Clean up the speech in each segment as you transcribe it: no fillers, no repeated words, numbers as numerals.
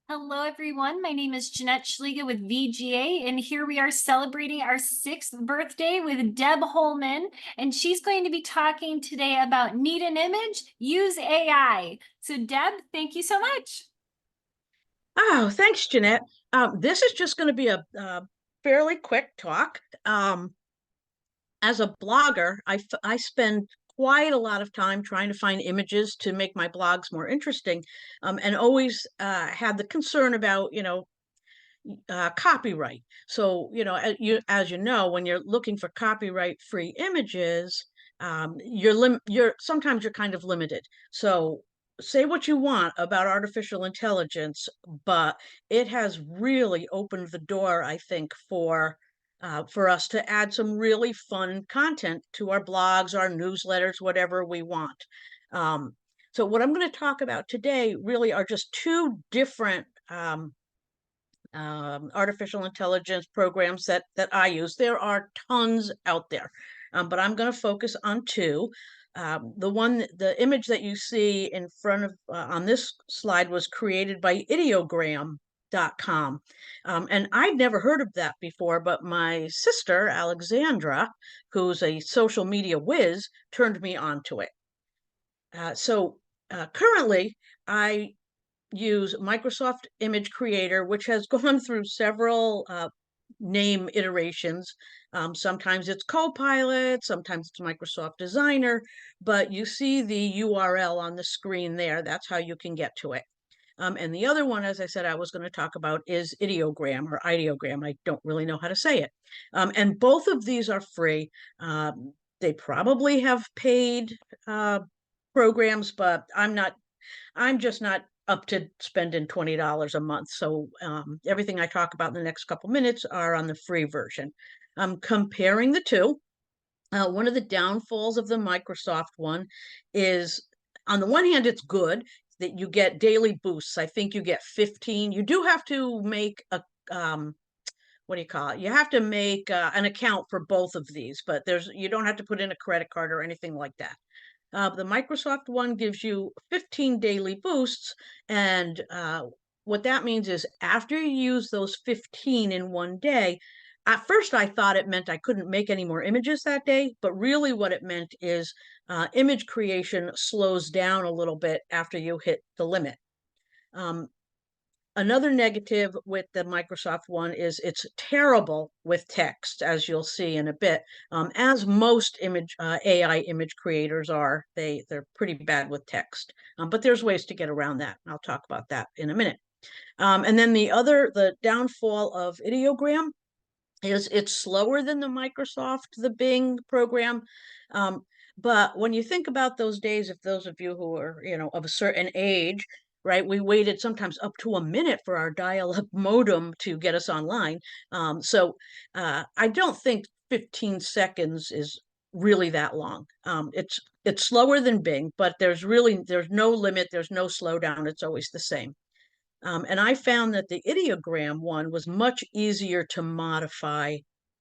Hello, everyone. My name is Jeanette Schliega with VGA, and here we are celebrating our 6th birthday with Deb Holman, and she's going to be talking today about need an image, use AI. So, Deb, thank you so much. Oh, thanks, Jeanette. This is just going to be a fairly quick talk. As a blogger, I spend quite a lot of time trying to find images to make my blogs more interesting, and always had the concern about, copyright. So, as you know, when you're looking for copyright-free images, you're sometimes you're kind of limited. So say what you want about artificial intelligence, but it has really opened the door, I think, for us to add some really fun content to our blogs, our newsletters, whatever we want. So what I'm going to talk about today really are just two different artificial intelligence programs that I use. There are tons out there, but I'm going to focus on two. The image that you see in front of on this slide was created by ideogram.com. And I'd never heard of that before, but my sister, Alexandra, who's a social media whiz, turned me on to it. Currently, I use Microsoft Image Creator, which has gone through several name iterations. Sometimes it's Copilot, sometimes it's Microsoft Designer, but you see the URL on the screen there. That's how you can get to it. And the other one, as I said, I was going to talk about is Ideogram or Ideogram. I don't really know how to say it. And both of these are free. They probably have paid programs, but I'm just not up to spending $20 a month. So everything I talk about in the next couple minutes are on the free version. Comparing the two, one of the downfalls of the Microsoft one is, on the one hand, it's good that you get daily boosts. I think you get 15. You do have to make a what do you call it? You have to make an account for both of these, but you don't have to put in a credit card or anything like that. The Microsoft one gives you 15 daily boosts. And what that means is after you use those 15 in one day, at first I thought it meant I couldn't make any more images that day, but really what it meant is image creation slows down a little bit after you hit the limit. Um, Another negative with the Microsoft one is it's terrible with text, as you'll see in a bit. As most AI image creators are, they're pretty bad with text. But there's ways to get around that. I'll talk about that in a minute. And then the downfall of Ideogram is it's slower than the Bing program. Um, but when you think about those days, if those of you who are, of a certain age, right, we waited sometimes up to a minute for our dial-up modem to get us online. I don't think 15 seconds is really that long. It's slower than Bing, but there's no limit, there's no slowdown. It's always the same. And I found that the ideogram one was much easier to modify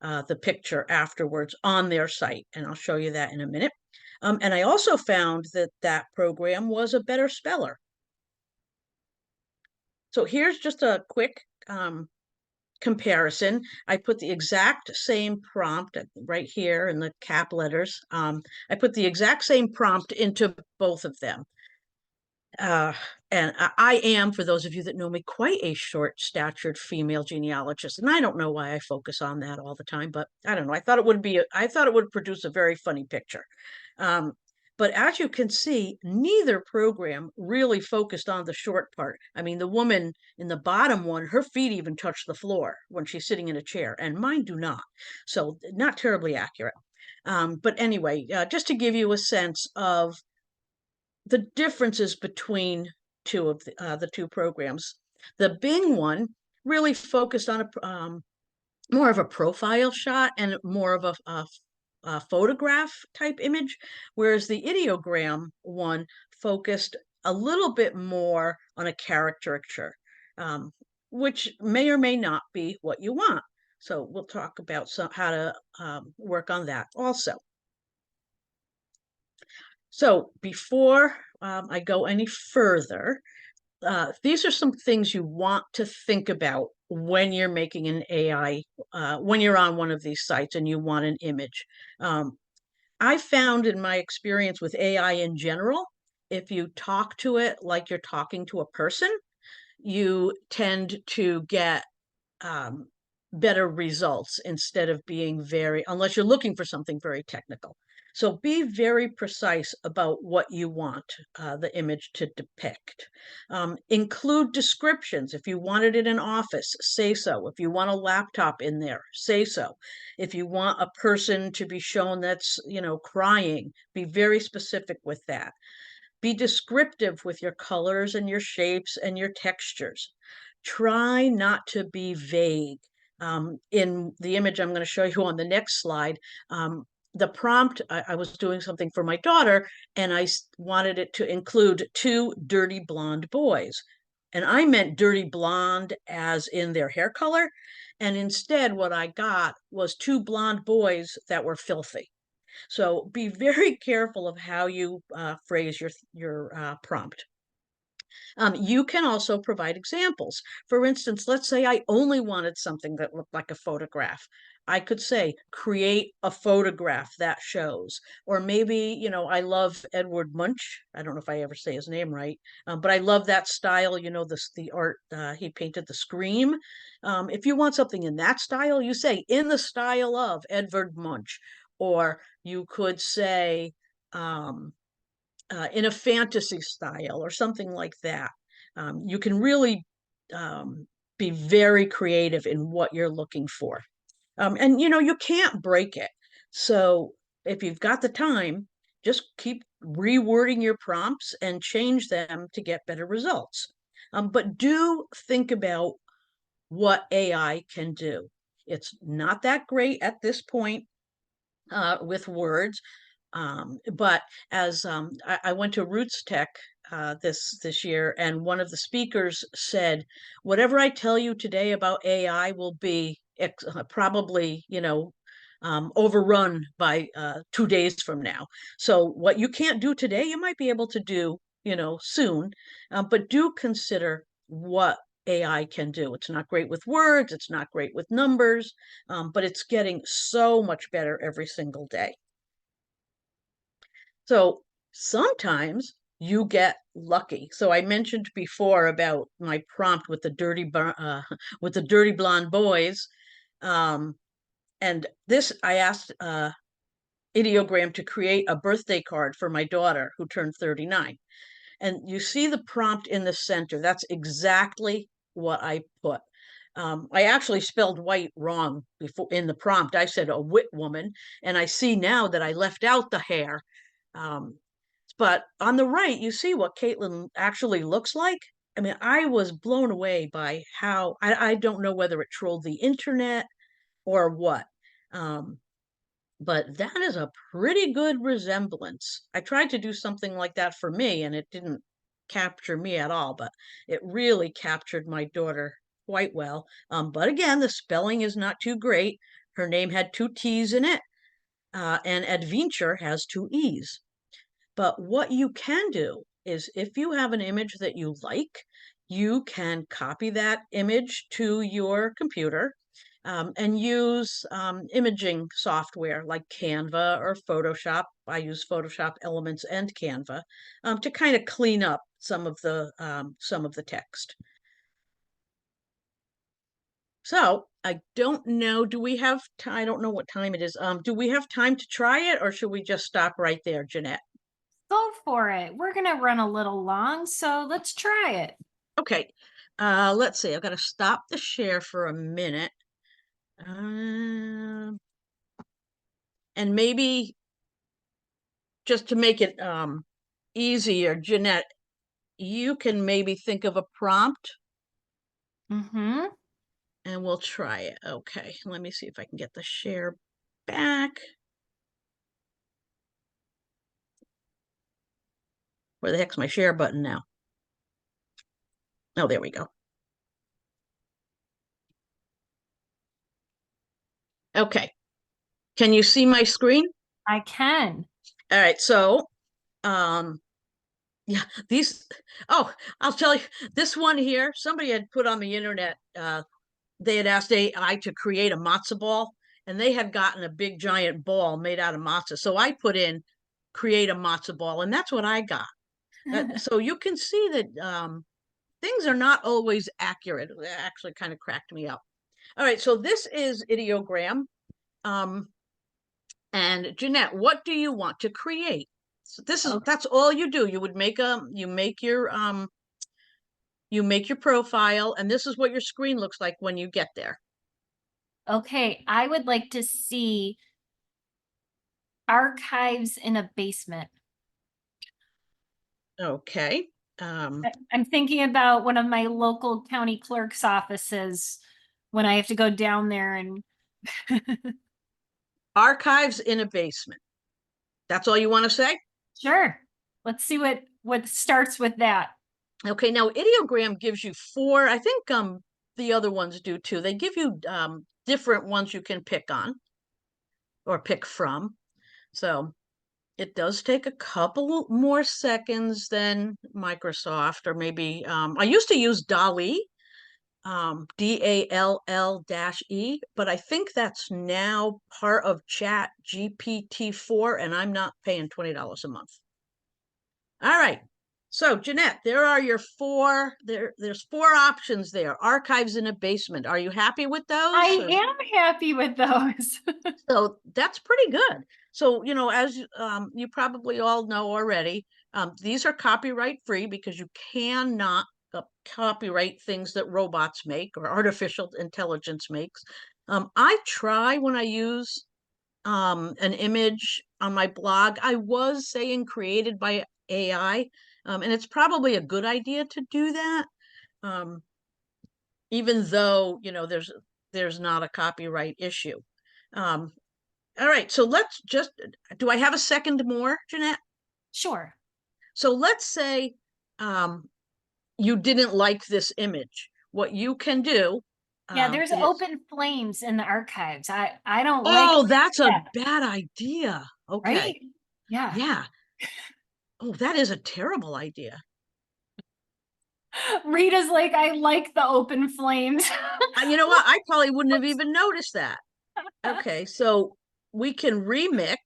the picture afterwards on their site. And I'll show you that in a minute. And I also found that that program was a better speller. So here's just a quick comparison. I put the exact same prompt right here in the cap letters. I put the exact same prompt into both of them. Uh, and I am, for those of you that know me, quite a short-statured female genealogist, and I don't know why I focus on that all the time, but I don't know. I thought it would produce a very funny picture. Um, but as you can see, neither program really focused on the short part. I mean, the woman in the bottom one, her feet even touch the floor when she's sitting in a chair, and mine do not. So not terribly accurate. But anyway, just to give you a sense of the differences between the two programs. The Bing one really focused on more of a profile shot and more of a photograph type image, whereas the ideogram one focused a little bit more on a caricature, um, which may or may not be what you want. So we'll talk about how to work on that also. So before I go any further, these are some things you want to think about when you're making an AI, when you're on one of these sites and you want an image. Um, I found in my experience with AI in general, if you talk to it like you're talking to a person, you tend to get um, better results instead of being unless you're looking for something very technical. So be very precise about what you want the image to depict. Include descriptions. If you want it in an office, say so. If you want a laptop in there, say so. If you want a person to be shown that's, crying, be very specific with that. Be descriptive with your colors and your shapes and your textures. Try not to be vague. In the image I'm going to show you on the next slide, the prompt, I was doing something for my daughter and I wanted it to include two dirty blonde boys. And I meant dirty blonde as in their hair color. And instead, what I got was two blonde boys that were filthy. So be very careful of how you phrase your prompt. You can also provide examples. For instance, let's say I only wanted something that looked like a photograph. I could say, create a photograph that shows. Or maybe, I love Edward Munch. I don't know if I ever say his name right, but I love that style, the art he painted, the Scream. If you want something in that style, you say, in the style of Edward Munch. Or you could say, in a fantasy style or something like that. You can really be very creative in what you're looking for. And you can't break it. So if you've got the time, just keep rewording your prompts and change them to get better results. But do think about what AI can do. It's not that great at this point with words. But as I went to Roots Tech this year, and one of the speakers said, "Whatever I tell you today about AI will be probably, overrun by 2 days from now. So what you can't do today, you might be able to do, soon. But do consider what AI can do. It's not great with words, it's not great with numbers, but it's getting so much better every single day. So sometimes you get lucky. So I mentioned before about my prompt with the with the dirty blonde boys, um, and this I asked Ideogram to create a birthday card for my daughter who turned 39. And you see the prompt in the center. That's exactly what I put. I actually spelled white wrong before in the prompt. I said a wit woman, and I see now that I left out the hair. Um, but on the right, you see what Caitlin actually looks like. I mean, I was blown away by how I don't know whether it trolled the internet or what. Um, but that is a pretty good resemblance. I tried to do something like that for me and it didn't capture me at all, but it really captured my daughter quite well. But again, the spelling is not too great. Her name had two T's in it, and adventure has two E's. But what you can do is if you have an image that you like, you can copy that image to your computer and use imaging software like Canva or Photoshop. I use Photoshop Elements and Canva to kind of clean up some of the text. So I don't know. Do we have time? I don't know what time it is. Do we have time to try it, or should we just stop right there, Jeanette? Go for it. We're going to run a little long, so let's try it. Okay. Let's see. I've got to stop the share for a minute. And maybe just to make it easier, Jeanette, you can maybe think of a prompt Mm-hmm. and we'll try it. Okay, let me see if I can get the share back. Where the heck's my share button now? Oh, there we go. Okay, can you see my screen? I can. All right, so um, Yeah, oh, I'll tell you, this one here, somebody had put on the internet, they had asked AI to create a matzo ball, and they had gotten a big giant ball made out of matzah. So I put in create a matzo ball, and that's what I got. So you can see that things are not always accurate. That actually kind of cracked me up. All right, so this is ideogram. And Jeanette, what do you want to create? So that's all you do. You would make you make your profile, and this is what your screen looks like when you get there. Okay, I would like to see archives in a basement. Okay. I'm thinking about one of my local county clerk's offices when I have to go down there and Archives in a basement. That's all you want to say? sure. Let's see what starts with that. Okay, now ideogram gives you four, I think the other ones do too. They give you different ones you can pick on or pick from. So it does take a couple more seconds than Microsoft, or maybe I used to use DALL-E, DALL-E, but I think that's now part of Chat GPT-4, and I'm not paying $20 a month. All right. So Jeanette, there are your there's four options there. Archives in a basement. Are you happy with those? I am happy with those. So that's pretty good. So, as you probably all know already, these are copyright free because you cannot copyright things that robots make or artificial intelligence makes. I try when I use an image on my blog, I was saying created by AI, and it's probably a good idea to do that, um, even though, there's not a copyright issue. Um, all right, so do I have a second more, Jeanette? Sure. So let's say you didn't like this image. What you can do Yeah, there's is, open flames in the archives. I don't like oh, that's a that, bad idea. Okay. right? Yeah. Yeah. Oh, that is a terrible idea. Rita's like, I like the open flames. You know what? I probably wouldn't have even noticed that. Okay, so we can remix.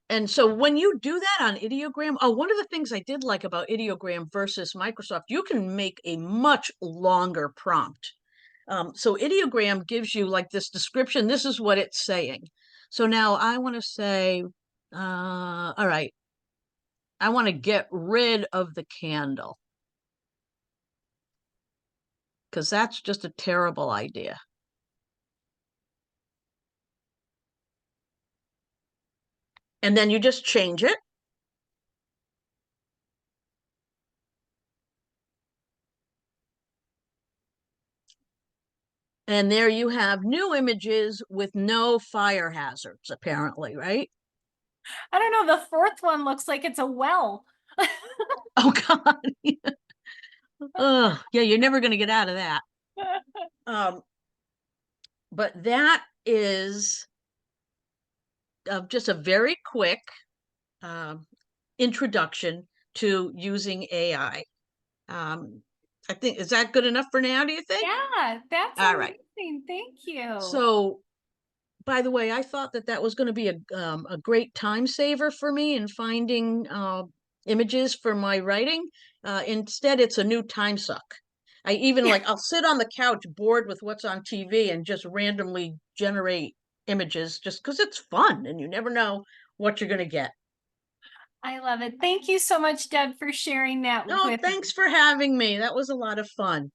And so when you do that on ideogram, oh, one of the things I did like about ideogram versus Microsoft, you can make a much longer prompt. So ideogram gives you like this description. This is what it's saying. So now I want to say, all right, I want to get rid of the candle because that's just a terrible idea. And then you just change it. And there you have new images with no fire hazards, apparently, right? I don't know. The fourth one looks like it's a well. Oh, God. Oh, yeah, you're never going to get out of that. Um, but that is just a very quick um, introduction to using AI. I think, is that good enough for now, do you think? Yeah, that's All right. amazing. Thank you. So, by the way, I thought that was going to be a great time saver for me in finding images for my writing. Instead, it's a new time suck. I even I'll sit on the couch bored with what's on TV and just randomly generate images just because it's fun and you never know what you're going to get. I love it. Thank you so much, Deb, for sharing that Oh, with me. thanks for having me. That was a lot of fun.